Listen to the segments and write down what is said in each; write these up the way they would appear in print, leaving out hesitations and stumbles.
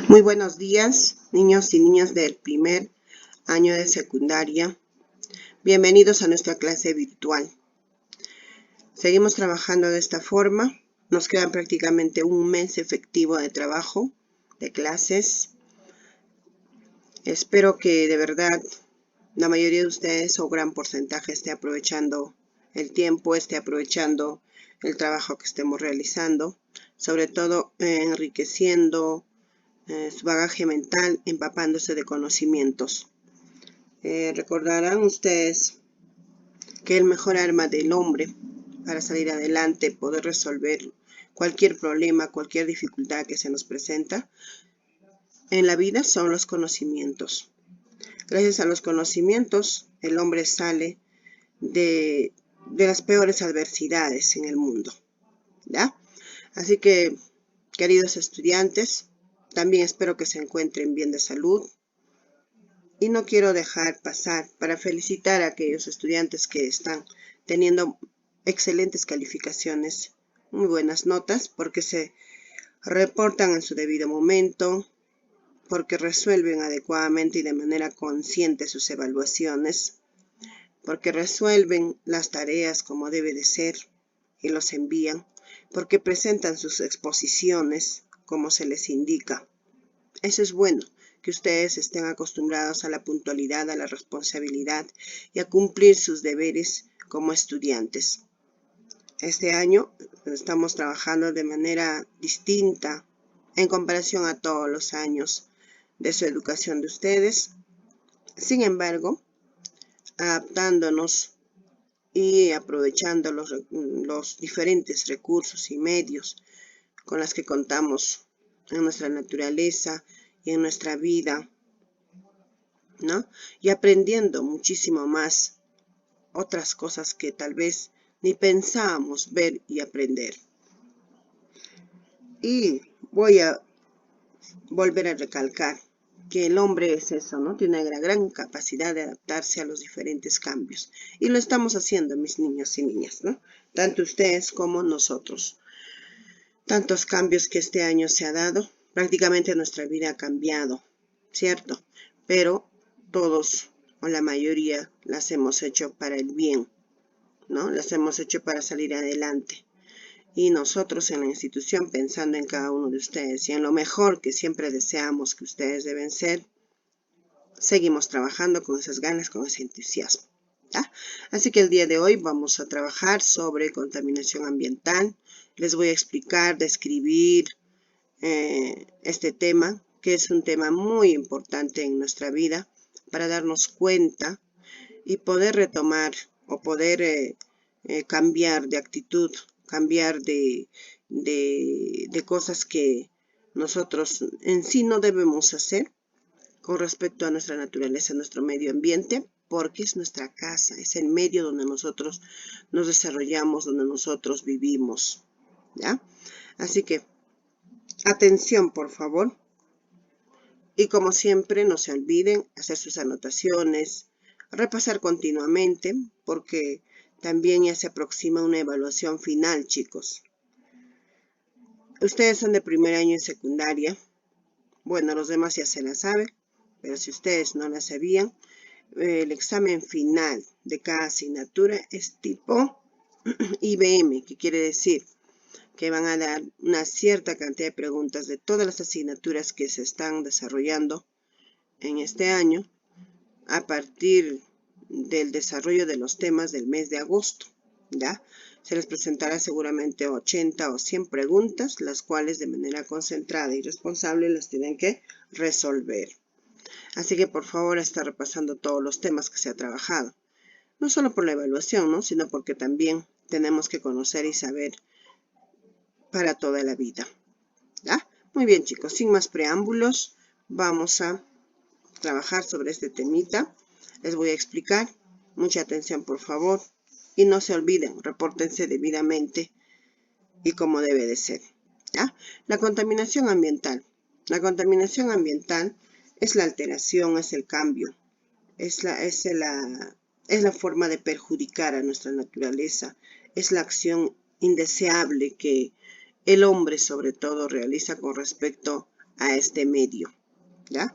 Muy buenos días, niños y niñas del primer año de secundaria. Bienvenidos a nuestra clase virtual. Seguimos trabajando de esta forma. Nos queda prácticamente un mes efectivo de trabajo, de clases. Espero que de verdad la mayoría de ustedes o gran porcentaje esté aprovechando el tiempo, esté aprovechando el trabajo que estemos realizando, sobre todo enriqueciendo su bagaje mental, empapándose de conocimientos. Recordarán ustedes que el mejor arma del hombre para salir adelante, poder resolver cualquier problema, cualquier dificultad que se nos presenta en la vida son los conocimientos. Gracias a los conocimientos, el hombre sale de las peores adversidades en el mundo, ¿ya? Así que, queridos estudiantes, también espero que se encuentren bien de salud. Y no quiero dejar pasar para felicitar a aquellos estudiantes que están teniendo excelentes calificaciones, muy buenas notas, porque se reportan en su debido momento, porque resuelven adecuadamente y de manera consciente sus evaluaciones, porque resuelven las tareas como debe de ser y los envían, porque presentan sus exposiciones como se les indica. Eso es bueno, que ustedes estén acostumbrados a la puntualidad, a la responsabilidad y a cumplir sus deberes como estudiantes. Este año estamos trabajando de manera distinta en comparación a todos los años de su educación de ustedes. Sin embargo, adaptándonos y aprovechando los diferentes recursos y medios con los que contamos en nuestra naturaleza y en nuestra vida, ¿no? Y aprendiendo muchísimo más otras cosas que tal vez ni pensábamos ver y aprender. Y voy a volver a recalcar que el hombre es eso, ¿no? Tiene una gran capacidad de adaptarse a los diferentes cambios. Y lo estamos haciendo, mis niños y niñas, ¿no? Tanto ustedes como nosotros. Tantos cambios que este año se ha dado, prácticamente nuestra vida ha cambiado, ¿cierto? Pero todos o la mayoría las hemos hecho para el bien, ¿no? Las hemos hecho para salir adelante. Y nosotros en la institución, pensando en cada uno de ustedes y en lo mejor que siempre deseamos que ustedes deben ser, seguimos trabajando con esas ganas, con ese entusiasmo, ¿ya? Así que el día de hoy vamos a trabajar sobre contaminación ambiental. Les voy a explicar, describir este tema, que es un tema muy importante en nuestra vida, para darnos cuenta y poder retomar o poder cambiar de actitud, cambiar de cosas que nosotros en sí no debemos hacer con respecto a nuestra naturaleza, nuestro medio ambiente, porque es nuestra casa, es el medio donde nosotros nos desarrollamos, donde nosotros vivimos, ¿ya? Así que, atención, por favor. Y como siempre, no se olviden hacer sus anotaciones, repasar continuamente, porque también ya se aproxima una evaluación final, chicos. Ustedes son de primer año de secundaria. Bueno, los demás ya se la saben, pero si ustedes no la sabían, el examen final de cada asignatura es tipo IBM, que quiere decir que van a dar una cierta cantidad de preguntas de todas las asignaturas que se están desarrollando en este año a partir del desarrollo de los temas del mes de agosto, ¿ya? Se les presentará seguramente 80 o 100 preguntas, las cuales de manera concentrada y responsable las tienen que resolver. Así que por favor está repasando todos los temas que se ha trabajado. No solo por la evaluación, ¿no? Sino porque también tenemos que conocer y saber para toda la vida, ¿ya? Muy bien, chicos, sin más preámbulos, vamos a trabajar sobre este temita. Les voy a explicar. Mucha atención, por favor. Y no se olviden, repórtense debidamente y como debe de ser, ¿ya? La contaminación ambiental. La contaminación ambiental es la alteración, es el cambio, es la forma de perjudicar a nuestra naturaleza, es la acción indeseable que el hombre sobre todo realiza con respecto a este medio, ¿ya?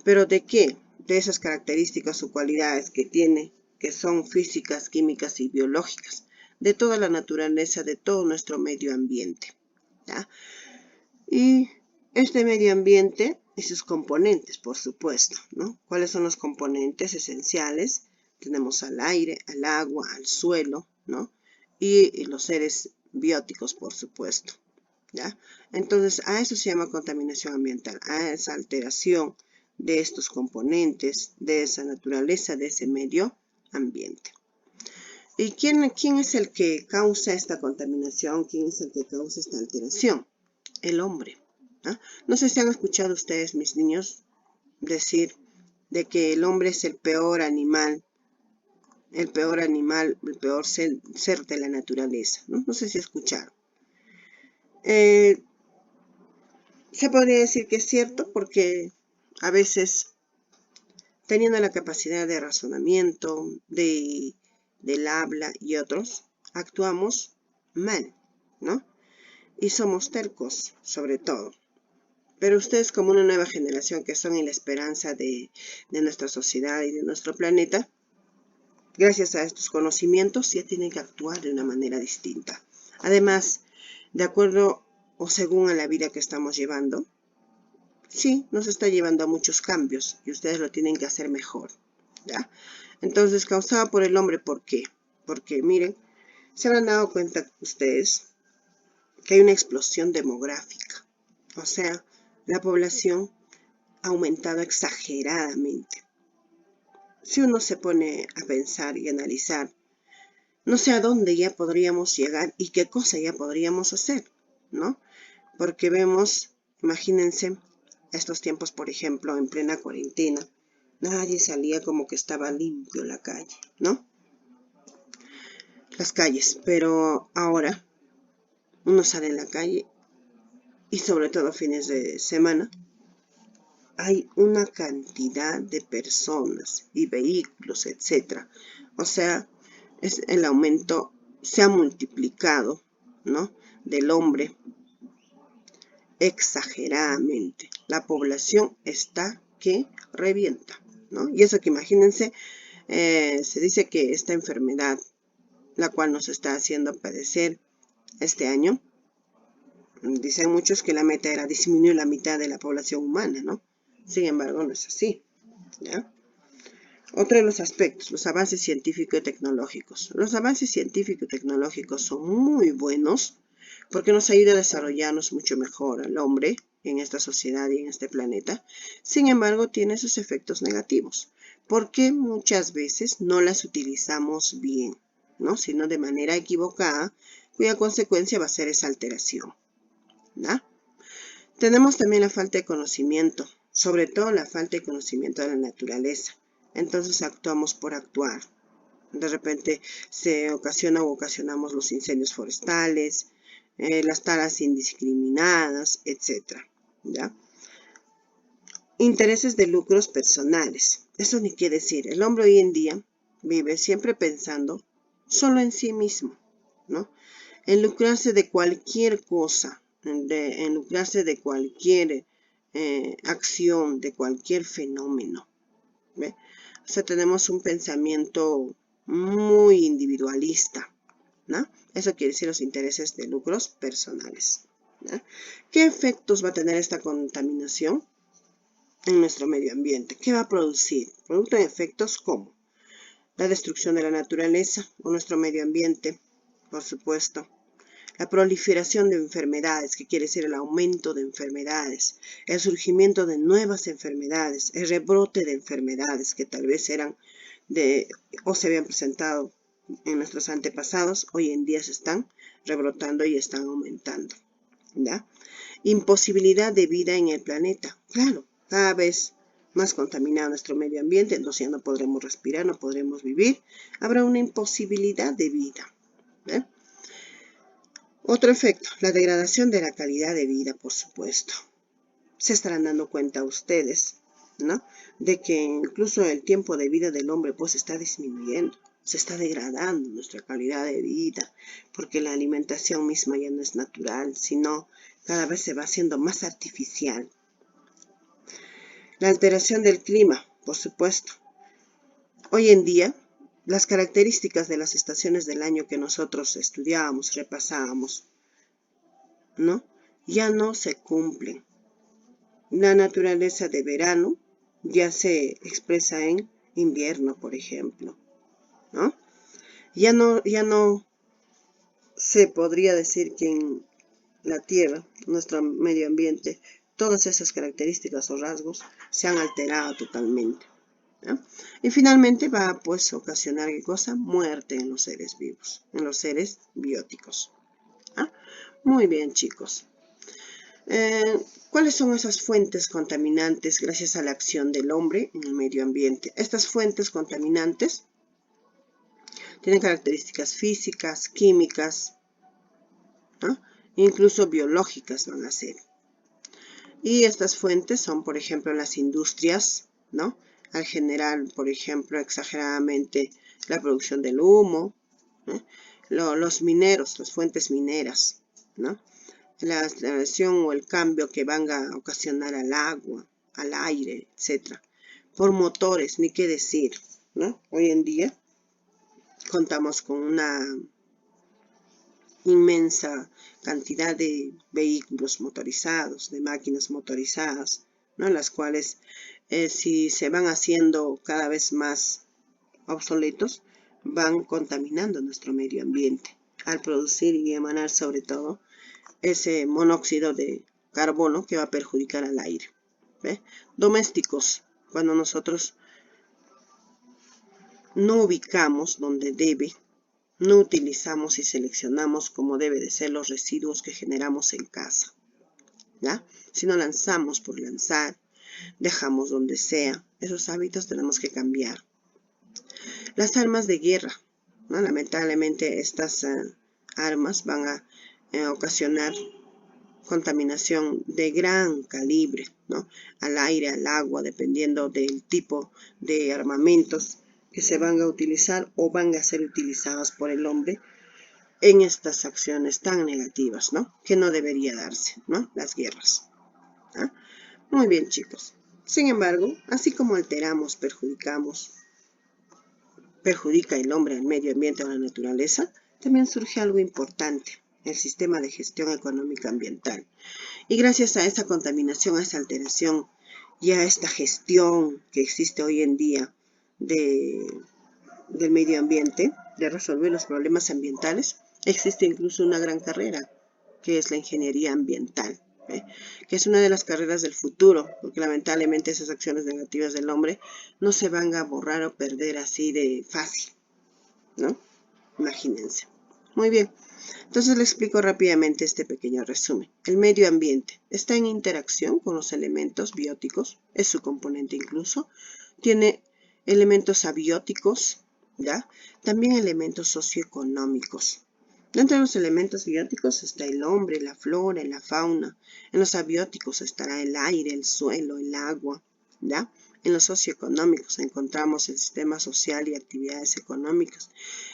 ¿Pero de qué? De esas características o cualidades que tiene, que son físicas, químicas y biológicas, de toda la naturaleza, de todo nuestro medio ambiente, ¿ya? Y este medio ambiente y sus componentes, por supuesto, ¿no? ¿Cuáles son los componentes esenciales? Tenemos al aire, al agua, al suelo, ¿no? Y los seres bióticos, por supuesto, ¿ya? Entonces, a eso se llama contaminación ambiental, a esa alteración de estos componentes, de esa naturaleza, de ese medio ambiente. ¿Y quién es el que causa esta contaminación? ¿Quién es el que causa esta alteración? El hombre. ¿Ah? No sé si han escuchado ustedes, mis niños, decir de que el hombre es el peor animal, el peor ser de la naturaleza, ¿no? No sé si escucharon. Se podría decir que es cierto porque a veces, teniendo la capacidad de razonamiento, del habla y otros, actuamos mal, ¿no? Y somos tercos, sobre todo. Pero ustedes, como una nueva generación que son la esperanza de nuestra sociedad y de nuestro planeta, gracias a estos conocimientos ya tienen que actuar de una manera distinta. Además, de acuerdo o según a la vida que estamos llevando, sí, nos está llevando a muchos cambios y ustedes lo tienen que hacer mejor, ¿ya? Entonces, causado por el hombre, ¿por qué? Porque, miren, se habrán dado cuenta ustedes que hay una explosión demográfica. O sea, la población ha aumentado exageradamente. Si uno se pone a pensar y analizar, no sé a dónde ya podríamos llegar y qué cosa ya podríamos hacer, ¿no? Porque vemos, imagínense, estos tiempos, por ejemplo, en plena cuarentena, nadie salía, como que estaba limpio la calle, ¿no? Las calles, pero ahora uno sale en la calle y sobre todo fines de semana, hay una cantidad de personas y vehículos, etc. O sea, el aumento se ha multiplicado, ¿no? Del hombre exageradamente. La población está que revienta, ¿no? Y eso que imagínense, se dice que esta enfermedad, la cual nos está haciendo padecer este año, dicen muchos que la meta era disminuir la mitad de la población humana, ¿no? Sin embargo, no es así, ¿ya? Otro de los aspectos, los avances científicos y tecnológicos. Los avances científicos y tecnológicos son muy buenos porque nos ayuda a desarrollarnos mucho mejor al hombre en esta sociedad y en este planeta. Sin embargo, tiene sus efectos negativos porque muchas veces no las utilizamos bien, ¿no? Sino de manera equivocada, cuya consecuencia va a ser esa alteración, ¿no? Tenemos también la falta de conocimiento, sobre todo la falta de conocimiento de la naturaleza. Entonces actuamos por actuar. De repente se ocasiona o ocasionamos los incendios forestales, las talas indiscriminadas, etc. ¿Ya? Intereses de lucros personales. Eso ni quiere decir. El hombre hoy en día vive siempre pensando solo en sí mismo, ¿no? En lucrarse de cualquier cosa, en lucrarse de cualquier acción, de cualquier fenómeno, ¿ve? O sea, tenemos un pensamiento muy individualista, ¿no? Eso quiere decir los intereses de lucros personales, ¿no? ¿Qué efectos va a tener esta contaminación en nuestro medio ambiente? ¿Qué va a producir? Producen efectos como la destrucción de la naturaleza o nuestro medio ambiente, por supuesto. La proliferación de enfermedades, que quiere decir el aumento de enfermedades, el surgimiento de nuevas enfermedades, el rebrote de enfermedades que tal vez eran o se habían presentado en nuestros antepasados, hoy en día se están rebrotando y están aumentando, ¿ya? Imposibilidad de vida en el planeta. Claro, cada vez más contaminado nuestro medio ambiente, entonces ya no podremos respirar, no podremos vivir. Habrá una imposibilidad de vida, ¿eh? Otro efecto, la degradación de la calidad de vida, por supuesto. Se estarán dando cuenta ustedes, ¿no? De que incluso el tiempo de vida del hombre pues está disminuyendo, se está degradando nuestra calidad de vida, porque la alimentación misma ya no es natural, sino cada vez se va haciendo más artificial, La alteración del clima, por supuesto. Hoy en día, las características de las estaciones del año que nosotros estudiábamos, repasábamos, ¿no? Ya no se cumplen. La naturaleza de verano ya se expresa en invierno, por ejemplo, ¿no? Ya no se podría decir que en la Tierra, nuestro medio ambiente, todas esas características o rasgos se han alterado totalmente, ¿no? Y finalmente va pues a ocasionar ¿qué cosa? Muerte en los seres vivos, en los seres bióticos. ¿Ah? Muy bien, chicos. ¿Cuáles son esas fuentes contaminantes gracias a la acción del hombre en el medio ambiente? Estas fuentes contaminantes tienen características físicas, químicas, ¿no? Incluso biológicas van a ser. Y estas fuentes son, por ejemplo, las industrias, ¿no? Al generar, por ejemplo, exageradamente la producción del humo, ¿no? Los mineros, las fuentes mineras, ¿no? La alteración o el cambio que van a ocasionar al agua, al aire, etc. Por motores, ni qué decir, ¿no? Hoy en día contamos con una inmensa cantidad de vehículos motorizados, de máquinas motorizadas, ¿no? Las cuales si se van haciendo cada vez más obsoletos, van contaminando nuestro medio ambiente al producir y emanar sobre todo ese monóxido de carbono que va a perjudicar al aire. ¿Ve? Domésticos, cuando nosotros no ubicamos donde debe, no utilizamos y seleccionamos como debe de ser los residuos que generamos en casa, ¿ya? Si no lanzamos por lanzar, dejamos donde sea, esos hábitos tenemos que cambiar. Las armas de guerra, ¿no? Lamentablemente estas armas van a ocasionar contaminación de gran calibre, ¿no? Al aire, al agua, dependiendo del tipo de armamentos que se van a utilizar o van a ser utilizados por el hombre en estas acciones tan negativas, ¿no? Que no debería darse, ¿no? Las guerras. ¿Ah? Muy bien, chicos. Sin embargo, así como alteramos, perjudica el hombre al medio ambiente o a la naturaleza, también surge algo importante, el sistema de gestión económica ambiental. Y gracias a esta contaminación, a esta alteración y a esta gestión que existe hoy en día del medio ambiente, de resolver los problemas ambientales, existe incluso una gran carrera, que es la ingeniería ambiental, que es una de las carreras del futuro, porque lamentablemente esas acciones negativas del hombre no se van a borrar o perder así de fácil, ¿no? Imagínense. Muy bien, entonces le explico rápidamente este pequeño resumen. El medio ambiente está en interacción con los elementos bióticos, es su componente incluso, tiene elementos abióticos, ¿ya? También elementos socioeconómicos. Dentro de los elementos bióticos está el hombre, la flora, la fauna. En los abióticos estará el aire, el suelo, el agua, ¿ya? En los socioeconómicos encontramos el sistema social y actividades económicas,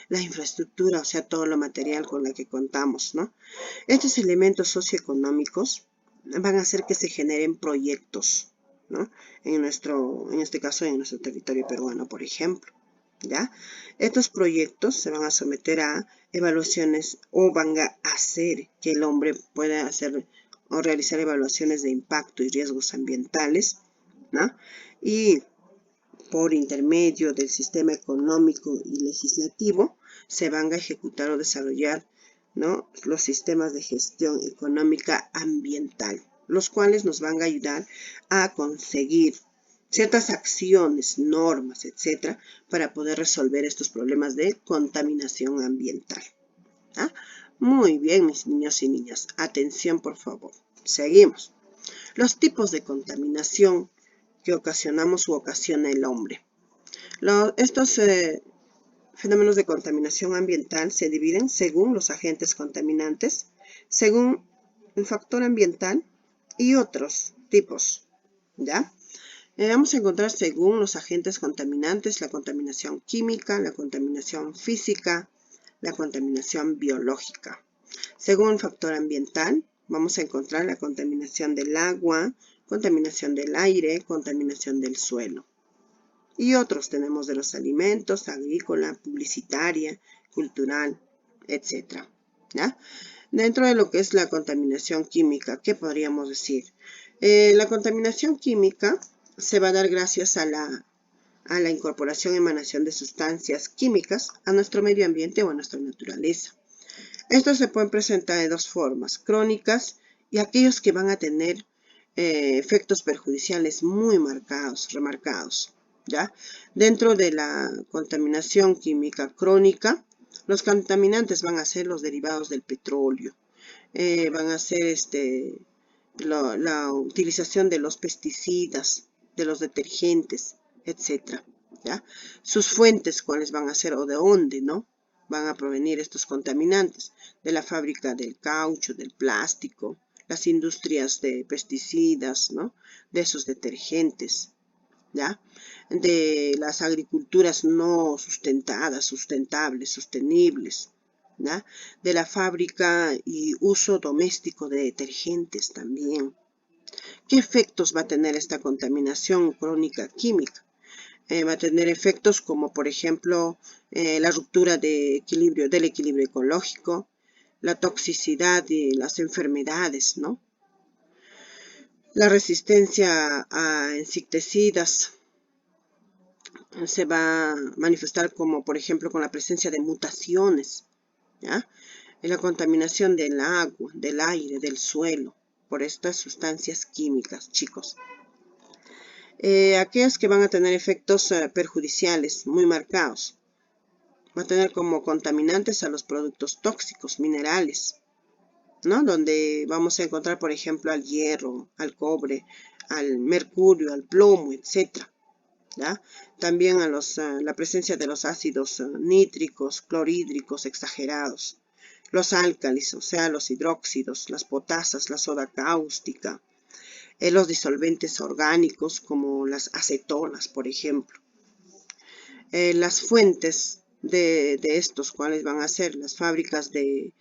la infraestructura, o sea, todo lo material con la que contamos, ¿no? Estos elementos socioeconómicos van a hacer que se generen proyectos, ¿no? En este caso, en nuestro territorio peruano, por ejemplo, ¿ya? Estos proyectos se van a someter a evaluaciones o van a hacer que el hombre pueda hacer o realizar evaluaciones de impacto y riesgos ambientales, ¿no? Y por intermedio del sistema económico y legislativo se van a ejecutar o desarrollar, ¿no? Los sistemas de gestión económica ambiental, los cuales nos van a ayudar a conseguir ciertas acciones, normas, etcétera, para poder resolver estos problemas de contaminación ambiental. ¿Ah? Muy bien, mis niños y niñas. Atención, por favor. Seguimos. Los tipos de contaminación que ocasionamos u ocasiona el hombre. Estos fenómenos de contaminación ambiental se dividen según los agentes contaminantes, según el factor ambiental y otros tipos, ¿ya? Vamos a encontrar según los agentes contaminantes la contaminación química, la contaminación física, la contaminación biológica. Según el factor ambiental, vamos a encontrar la contaminación del agua, contaminación del aire, contaminación del suelo. Y otros tenemos de los alimentos, agrícola, publicitaria, cultural, etc. ¿Ya? Dentro de lo que es la contaminación química, ¿qué podríamos decir? La contaminación química se va a dar gracias a la incorporación y emanación de sustancias químicas a nuestro medio ambiente o a nuestra naturaleza. Estos se pueden presentar de dos formas, crónicas y aquellos que van a tener efectos perjudiciales muy remarcados. ¿Ya? Dentro de la contaminación química crónica, los contaminantes van a ser los derivados del petróleo, van a ser la utilización de los pesticidas, de los detergentes, etc. ¿Ya? Sus fuentes, cuáles van a ser o de dónde, ¿no? Van a provenir estos contaminantes, de la fábrica del caucho, del plástico, las industrias de pesticidas, ¿no? De esos detergentes, ¿ya? De las agriculturas no sustentables, sostenibles, ¿ya? De la fábrica y uso doméstico de detergentes también. ¿Qué efectos va a tener esta contaminación crónica química? Va a tener efectos como, por ejemplo, la ruptura del equilibrio ecológico, la toxicidad y las enfermedades, ¿no? La resistencia a insecticidas se va a manifestar como, por ejemplo, con la presencia de mutaciones, ¿ya? En la contaminación del agua, del aire, del suelo, por estas sustancias químicas, chicos. Aquellas que van a tener efectos perjudiciales muy marcados. Va a tener como contaminantes a los productos tóxicos, minerales, ¿no? Donde vamos a encontrar, por ejemplo, al hierro, al cobre, al mercurio, al plomo, etc. ¿Ya? También a la presencia de los ácidos nítricos, clorhídricos exagerados, los álcalis, o sea, los hidróxidos, las potasas, la soda cáustica, los disolventes orgánicos como las acetonas, por ejemplo. Las fuentes de estos, ¿cuáles van a ser? Las fábricas que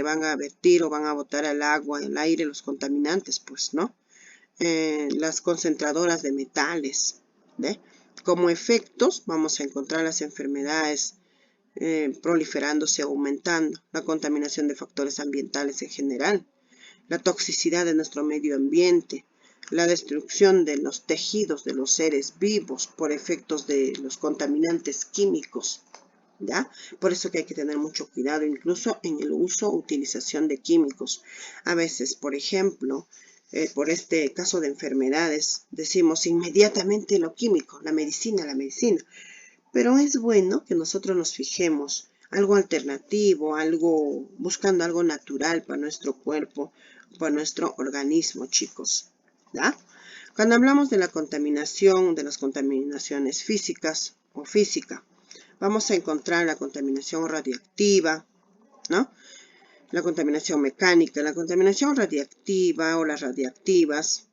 van a vertir o van a botar al agua, al aire, los contaminantes, pues, ¿no? Las concentradoras de metales, ¿ve? Como efectos vamos a encontrar las enfermedades proliferándose, aumentando, la contaminación de factores ambientales en general, la toxicidad de nuestro medio ambiente, la destrucción de los tejidos de los seres vivos por efectos de los contaminantes químicos, ¿ya? Por eso que hay que tener mucho cuidado, incluso en el uso o utilización de químicos. A veces, por ejemplo, por este caso de enfermedades, decimos inmediatamente lo químico, la medicina. Pero es bueno que nosotros nos fijemos algo alternativo, buscando algo natural para nuestro cuerpo, para nuestro organismo, chicos, ¿ya? Cuando hablamos de la contaminación, de las contaminaciones físicas o física, vamos a encontrar la contaminación radiactiva, ¿no? La contaminación mecánica, la contaminación radiactiva o las radiactivas,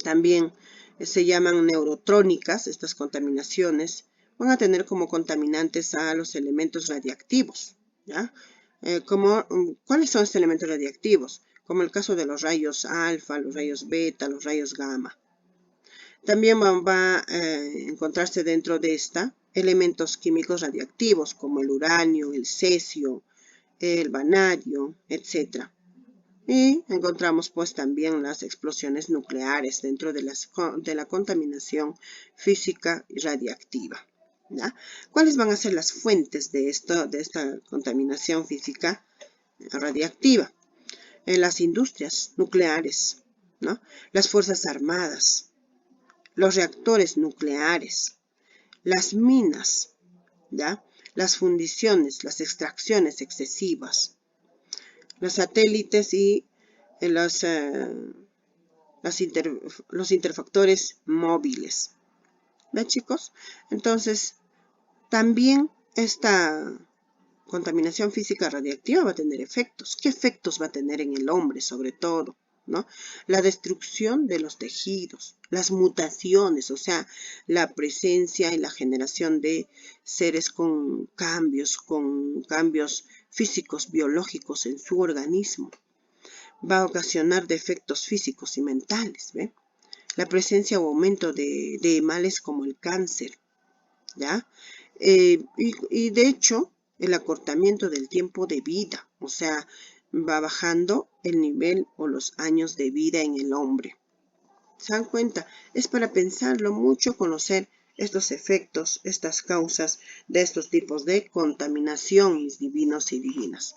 también se llaman neurotrónicas, estas contaminaciones, van a tener como contaminantes a los elementos radiactivos, ¿ya? ¿Cuáles son estos elementos radiactivos? Como el caso de los rayos alfa, los rayos beta, los rayos gamma. También va a encontrarse dentro de esta elementos químicos radiactivos como el uranio, el cesio, el vanadio, etc. Y encontramos pues también las explosiones nucleares dentro de la contaminación física y radiactiva, ¿ya? ¿Cuáles van a ser las fuentes de esta contaminación física radiactiva? Las industrias nucleares, ¿no? Las fuerzas armadas, los reactores nucleares, las minas, ¿ya? Las fundiciones, las extracciones excesivas, los satélites y los interfactores móviles. ¿Ven, chicos? Entonces, también esta contaminación física radiactiva va a tener efectos. ¿Qué efectos va a tener en el hombre, sobre todo? ¿No? La destrucción de los tejidos, las mutaciones, o sea, la presencia y la generación de seres con cambios físicos, biológicos en su organismo. va a ocasionar defectos físicos y mentales, ¿ve? La presencia o aumento de males como el cáncer, ¿ya? Y de hecho, el acortamiento del tiempo de vida, o sea, va bajando el nivel o los años de vida en el hombre. ¿Se dan cuenta? Es para pensarlo mucho, conocer estos efectos, estas causas de estos tipos de contaminación, mis divinos y divinas.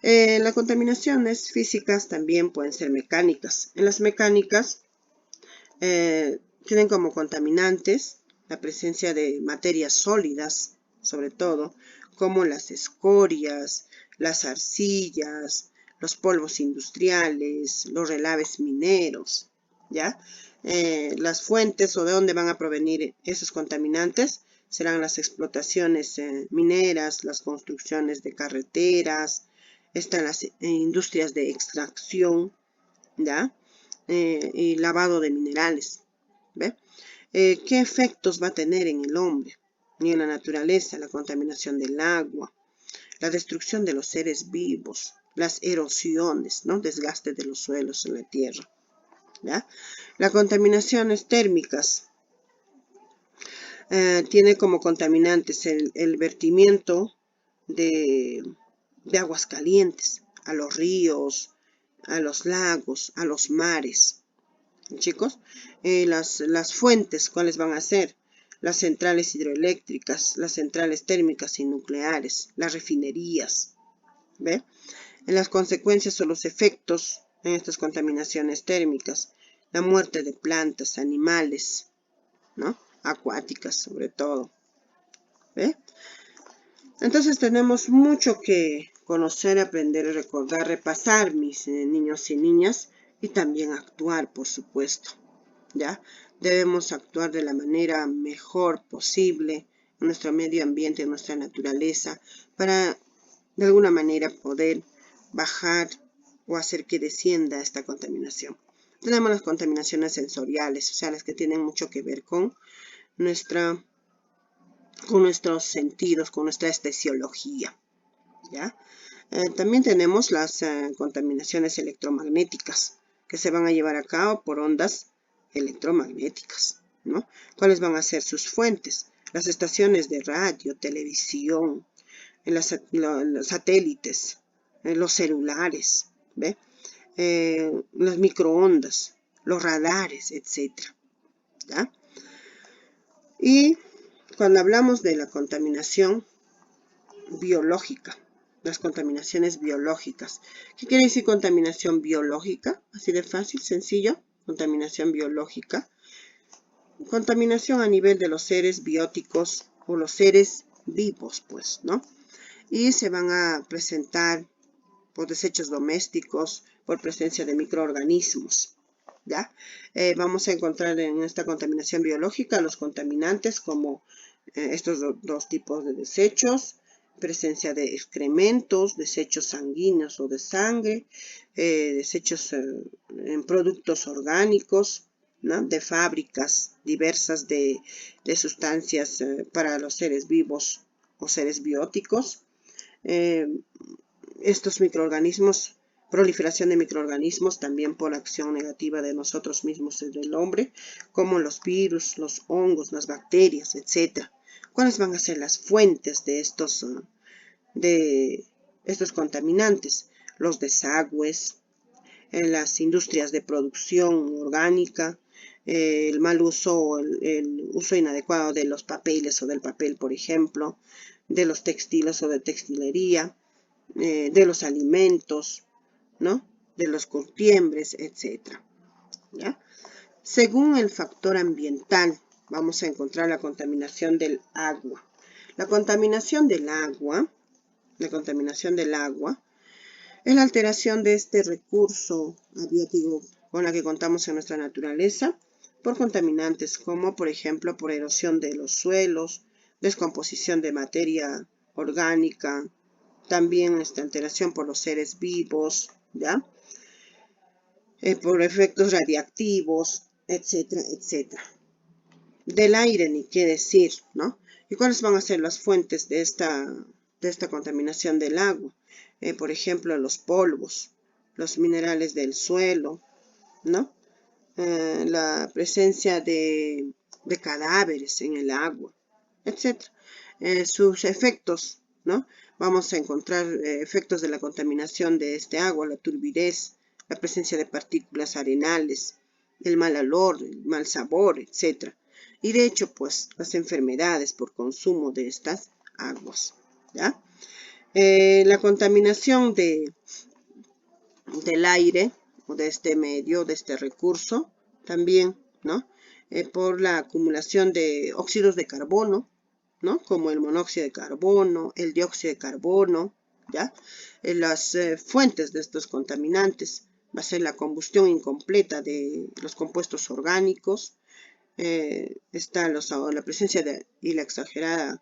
Las contaminaciones físicas también pueden ser mecánicas. En las mecánicas tienen como contaminantes la presencia de materias sólidas, sobre todo, como las escorias, las arcillas, los polvos industriales, los relaves mineros, ¿ya? Las fuentes o de dónde van a provenir esos contaminantes serán las explotaciones mineras, las construcciones de carreteras, están las industrias de extracción, ¿ya? Y lavado de minerales, ¿ve? ¿Qué efectos va a tener en el hombre y en la naturaleza? La contaminación del agua, la destrucción de los seres vivos, las erosiones, ¿no? Desgaste de los suelos en la tierra, ¿ya? Las contaminaciones térmicas tiene como contaminantes el vertimiento de aguas calientes a los ríos, a los lagos, a los mares. Chicos, las fuentes, ¿cuáles van a ser? Las centrales hidroeléctricas, las centrales térmicas y nucleares, las refinerías, ¿ve? En las consecuencias o los efectos en estas contaminaciones térmicas, la muerte de plantas, animales, ¿no? Acuáticas sobre todo, ¿ve? Entonces tenemos mucho que conocer, aprender, recordar, repasar, mis niños y niñas, y también actuar, por supuesto, ¿ya? Debemos actuar de la manera mejor posible en nuestro medio ambiente, en nuestra naturaleza, para de alguna manera poder bajar o hacer que descienda esta contaminación. Tenemos las contaminaciones sensoriales, o sea, las que tienen mucho que ver con nuestros sentidos, con nuestra estesiología, ¿ya? También tenemos las contaminaciones electromagnéticas que se van a llevar a cabo por ondas electromagnéticas, ¿no? ¿Cuáles van a ser sus fuentes? Las estaciones de radio, televisión, los satélites, los celulares, ¿ve? Las microondas, los radares, etc. ¿Ya? Y cuando hablamos de la contaminación biológica, las contaminaciones biológicas. ¿Qué quiere decir contaminación biológica? Así de fácil, sencillo. Contaminación biológica. Contaminación a nivel de los seres bióticos o los seres vivos, pues, ¿no? Y se van a presentar por desechos domésticos, por presencia de microorganismos, ¿ya? Vamos a encontrar en esta contaminación biológica los contaminantes como estos dos tipos de desechos, presencia de excrementos, desechos sanguíneos o de sangre, desechos en productos orgánicos, ¿no? De fábricas diversas de sustancias para los seres vivos o seres bióticos. Estos microorganismos, proliferación de microorganismos también por acción negativa de nosotros mismos, del hombre, como los virus, los hongos, las bacterias, etc. ¿Cuáles van a ser las fuentes de estos contaminantes? Los desagües, las industrias de producción orgánica, el mal uso, el uso inadecuado de los papeles o del papel, por ejemplo, de los textiles o de textilería, de los alimentos, ¿no? De los curtiembres, etc. ¿Ya? Según el factor ambiental, vamos a encontrar la contaminación del agua. La contaminación del agua es la alteración de este recurso abiótico con la que contamos en nuestra naturaleza por contaminantes como, por ejemplo, por erosión de los suelos, descomposición de materia orgánica, también esta alteración por los seres vivos, ¿ya? Por efectos radiactivos, etcétera, etcétera. Del aire, ni qué decir, ¿no? ¿Y cuáles van a ser las fuentes de esta contaminación del agua? Por ejemplo, los polvos, los minerales del suelo, ¿no? La presencia de cadáveres en el agua, etc. Sus efectos, ¿no? Vamos a encontrar efectos de la contaminación de este agua, la turbidez, la presencia de partículas arenales, el mal olor, el mal sabor, etc. Y de hecho, pues, las enfermedades por consumo de estas aguas, ¿ya? La contaminación del aire o de este medio, de este recurso, también, ¿no? Por la acumulación de óxidos de carbono, ¿no? Como el monóxido de carbono, el dióxido de carbono, ¿ya? Las fuentes de estos contaminantes va a ser la combustión incompleta de los compuestos orgánicos, está la presencia y el exagerado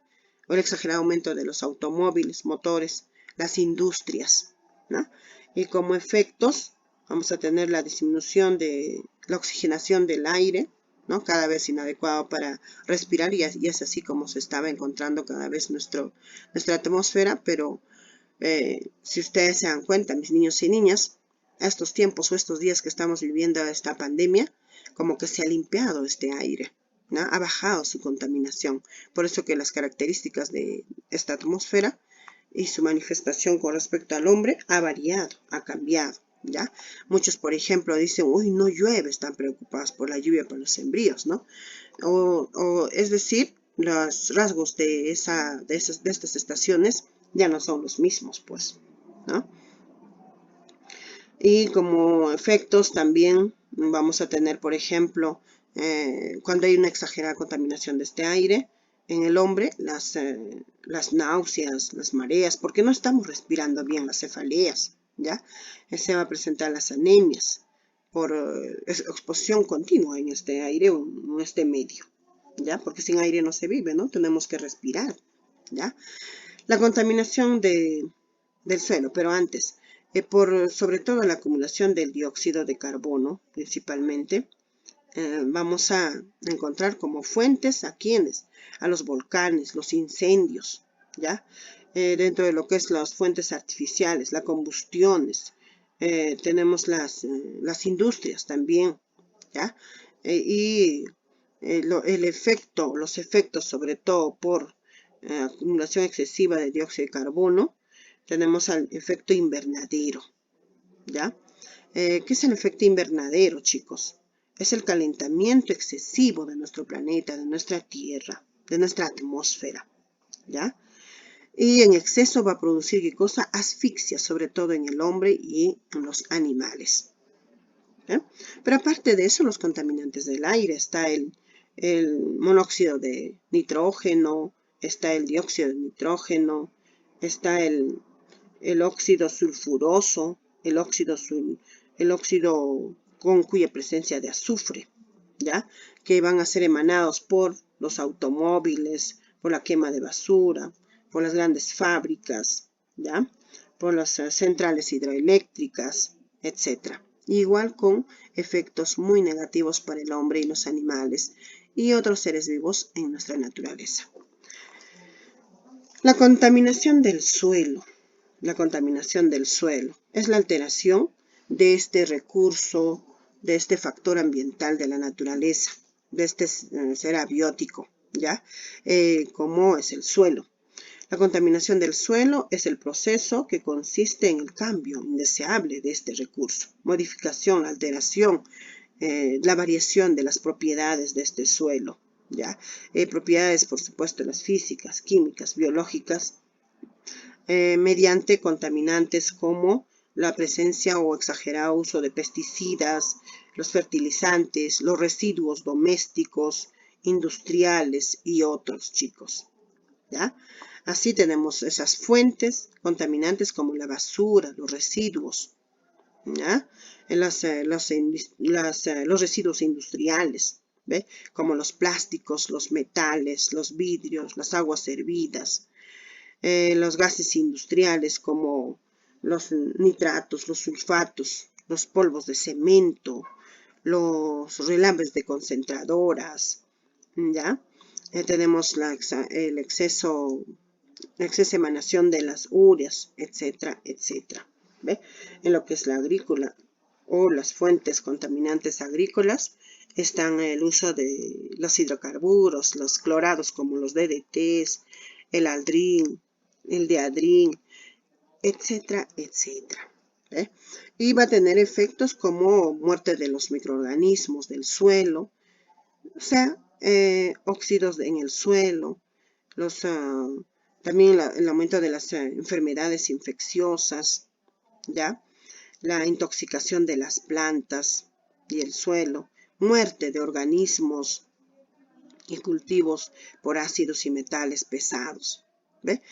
aumento de los automóviles, motores, las industrias, ¿no? Y como efectos vamos a tener la disminución de la oxigenación del aire, ¿no? Cada vez inadecuado para respirar y es así como se estaba encontrando cada vez nuestra atmósfera, pero si ustedes se dan cuenta, mis niños y niñas, estos tiempos o estos días que estamos viviendo esta pandemia, como que se ha limpiado este aire, ¿no? Ha bajado su contaminación. Por eso que las características de esta atmósfera y su manifestación con respecto al hombre ha variado, ha cambiado, ¿ya? Muchos, por ejemplo, dicen, uy, no llueve, están preocupados por la lluvia para los sembríos, ¿no? Es decir, los rasgos de estas estaciones ya no son los mismos, pues, ¿no? Y como efectos también vamos a tener, por ejemplo, cuando hay una exagerada contaminación de este aire, en el hombre, las náuseas, las mareas, porque no estamos respirando bien, las cefaleas, ¿ya? Se va a presentar las anemias por exposición continua en este aire o en este medio, ¿ya? Porque sin aire no se vive, ¿no? Tenemos que respirar, ¿ya? La contaminación del suelo, pero antes, sobre todo la acumulación del dióxido de carbono, principalmente, vamos a encontrar como fuentes a quienes, a los volcanes, los incendios, ¿ya? Dentro de lo que es las fuentes artificiales, las combustiones, tenemos las industrias también, ¿ya? Y los efectos sobre todo por acumulación excesiva de dióxido de carbono, tenemos al efecto invernadero, ¿ya? ¿Qué es el efecto invernadero, chicos? Es el calentamiento excesivo de nuestro planeta, de nuestra Tierra, de nuestra atmósfera, ¿ya? Y en exceso va a producir, ¿qué cosa? Asfixia, sobre todo en el hombre y en los animales, ¿ya? Pero aparte de eso, los contaminantes del aire, está el monóxido de nitrógeno, está el dióxido de nitrógeno, está el óxido sulfuroso, el óxido con cuya presencia de azufre, ¿ya? Que van a ser emanados por los automóviles, por la quema de basura, por las grandes fábricas, ¿ya? Por las centrales hidroeléctricas, etc. Igual con efectos muy negativos para el hombre y los animales y otros seres vivos en nuestra naturaleza. La contaminación del suelo. La contaminación del suelo es la alteración de este recurso, de este factor ambiental de la naturaleza, de este ser abiótico, ¿ya? Como es el suelo. La contaminación del suelo es el proceso que consiste en el cambio indeseable de este recurso, modificación, alteración, la variación de las propiedades de este suelo, ¿ya? Propiedades, por supuesto, las físicas, químicas, biológicas, mediante contaminantes como la presencia o exagerado uso de pesticidas, los fertilizantes, los residuos domésticos, industriales y otros, chicos, ¿ya? Así tenemos esas fuentes contaminantes como la basura, los residuos, ¿ya? Los residuos industriales, ¿ve? Como los plásticos, los metales, los vidrios, las aguas hervidas, los gases industriales como los nitratos, los sulfatos, los polvos de cemento, los relambres de concentradoras, ¿ya? Tenemos el exceso emanación de las ureas, etcétera, etcétera. ¿Ve? En lo que es la agrícola o las fuentes contaminantes agrícolas están el uso de los hidrocarburos, los clorados como los DDTs, el aldrin, el diadrin, etcétera, etcétera. ¿Ve? Y va a tener efectos como muerte de los microorganismos del suelo, o sea, óxidos en el suelo, también el aumento de las enfermedades infecciosas, ¿ya? La intoxicación de las plantas y el suelo, muerte de organismos y cultivos por ácidos y metales pesados. ¿Ve?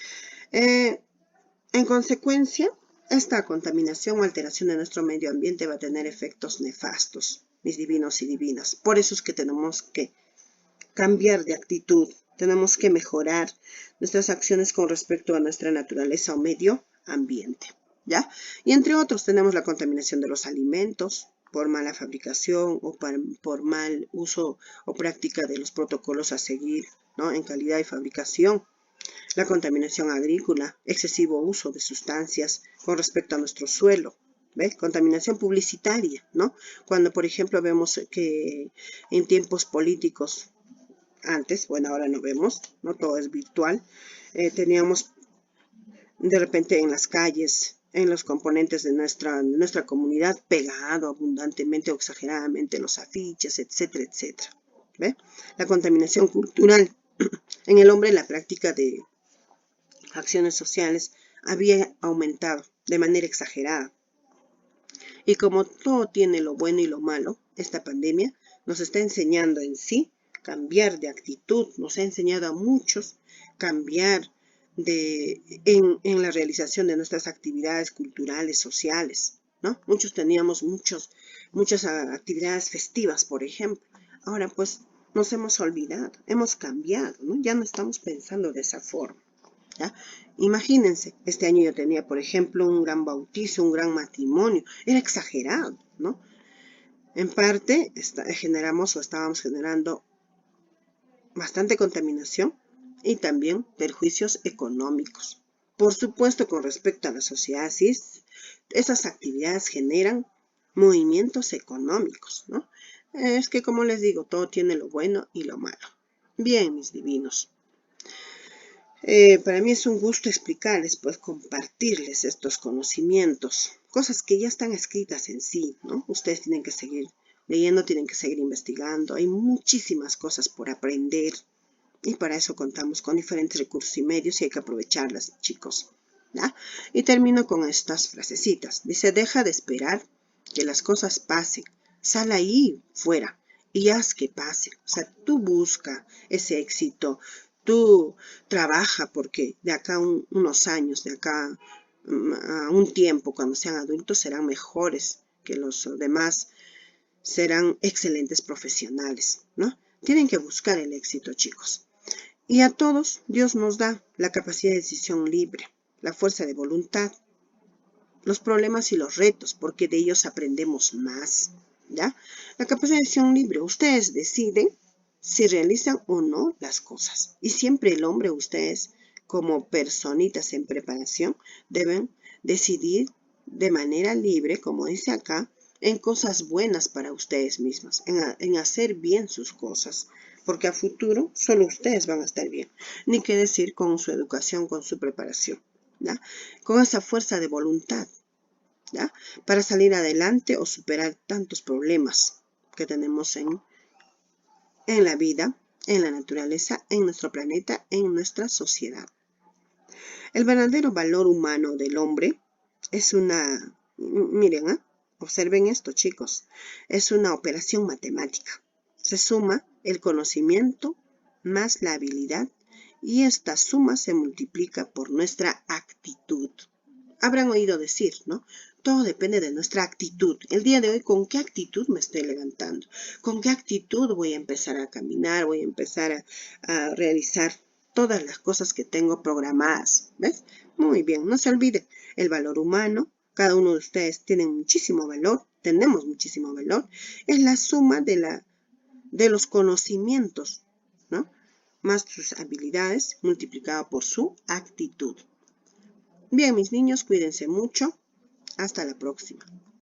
En consecuencia, esta contaminación o alteración de nuestro medio ambiente va a tener efectos nefastos, mis divinos y divinas. Por eso es que tenemos que cambiar de actitud, tenemos que mejorar nuestras acciones con respecto a nuestra naturaleza o medio ambiente, ¿ya? Y entre otros tenemos la contaminación de los alimentos por mala fabricación o por mal uso o práctica de los protocolos a seguir, ¿no? En calidad y fabricación. La contaminación agrícola, excesivo uso de sustancias con respecto a nuestro suelo, ¿ve? Contaminación publicitaria, ¿no? Cuando, por ejemplo, vemos que en tiempos políticos, antes, bueno, ahora no vemos, ¿no? Todo es virtual, teníamos de repente en las calles, en los componentes de nuestra comunidad, pegado abundantemente o exageradamente los afiches, etcétera, etcétera. ¿Ve? La contaminación cultural. En el hombre la práctica de acciones sociales había aumentado de manera exagerada. Y como todo tiene lo bueno y lo malo, esta pandemia nos está enseñando en sí cambiar de actitud, nos ha enseñado a muchos cambiar en la realización de nuestras actividades culturales, sociales, ¿no? Muchos teníamos muchas actividades festivas, por ejemplo. Ahora pues nos hemos olvidado, hemos cambiado, ¿no? Ya no estamos pensando de esa forma, ¿ya? Imagínense, este año yo tenía, por ejemplo, un gran bautizo, un gran matrimonio. Era exagerado, ¿no? En parte estábamos generando bastante contaminación y también perjuicios económicos. Por supuesto, con respecto a la sociedad, sí, esas actividades generan movimientos económicos, ¿no? Es que, como les digo, todo tiene lo bueno y lo malo. Bien, mis divinos. Para mí es un gusto explicarles, pues compartirles estos conocimientos, cosas que ya están escritas en sí, ¿no? Ustedes tienen que seguir leyendo, tienen que seguir investigando, hay muchísimas cosas por aprender y para eso contamos con diferentes recursos y medios y hay que aprovecharlas, chicos, ¿ya? Y termino con estas frasecitas. Dice, deja de esperar que las cosas pasen, sal ahí fuera y haz que pasen. O sea, tú busca ese éxito, tú trabaja porque de acá unos años, de acá a un tiempo, cuando sean adultos, serán mejores que los demás, serán excelentes profesionales, ¿no? Tienen que buscar el éxito, chicos. Y a todos Dios nos da la capacidad de decisión libre, la fuerza de voluntad, los problemas y los retos, porque de ellos aprendemos más, ¿ya? La capacidad de decisión libre, ustedes deciden si realizan o no las cosas. Y siempre el hombre, ustedes como personitas en preparación, deben decidir de manera libre, como dice acá, en cosas buenas para ustedes mismas, en hacer bien sus cosas, porque a futuro solo ustedes van a estar bien, ni qué decir con su educación, con su preparación, ¿ya? Con esa fuerza de voluntad, ¿ya? Para salir adelante o superar tantos problemas que tenemos en la vida, en la naturaleza, en nuestro planeta, en nuestra sociedad. El verdadero valor humano del hombre es miren, observen esto, chicos, es una operación matemática. Se suma el conocimiento más la habilidad y esta suma se multiplica por nuestra actitud. Habrán oído decir, ¿no? Todo depende de nuestra actitud. El día de hoy, ¿con qué actitud me estoy levantando? ¿Con qué actitud voy a empezar a caminar? Voy a empezar a realizar todas las cosas que tengo programadas. ¿Ves? Muy bien, no se olvide el valor humano. Cada uno de ustedes tiene muchísimo valor, tenemos muchísimo valor. Es la suma de los conocimientos, ¿no? Más sus habilidades multiplicado por su actitud. Bien, mis niños, cuídense mucho. Hasta la próxima.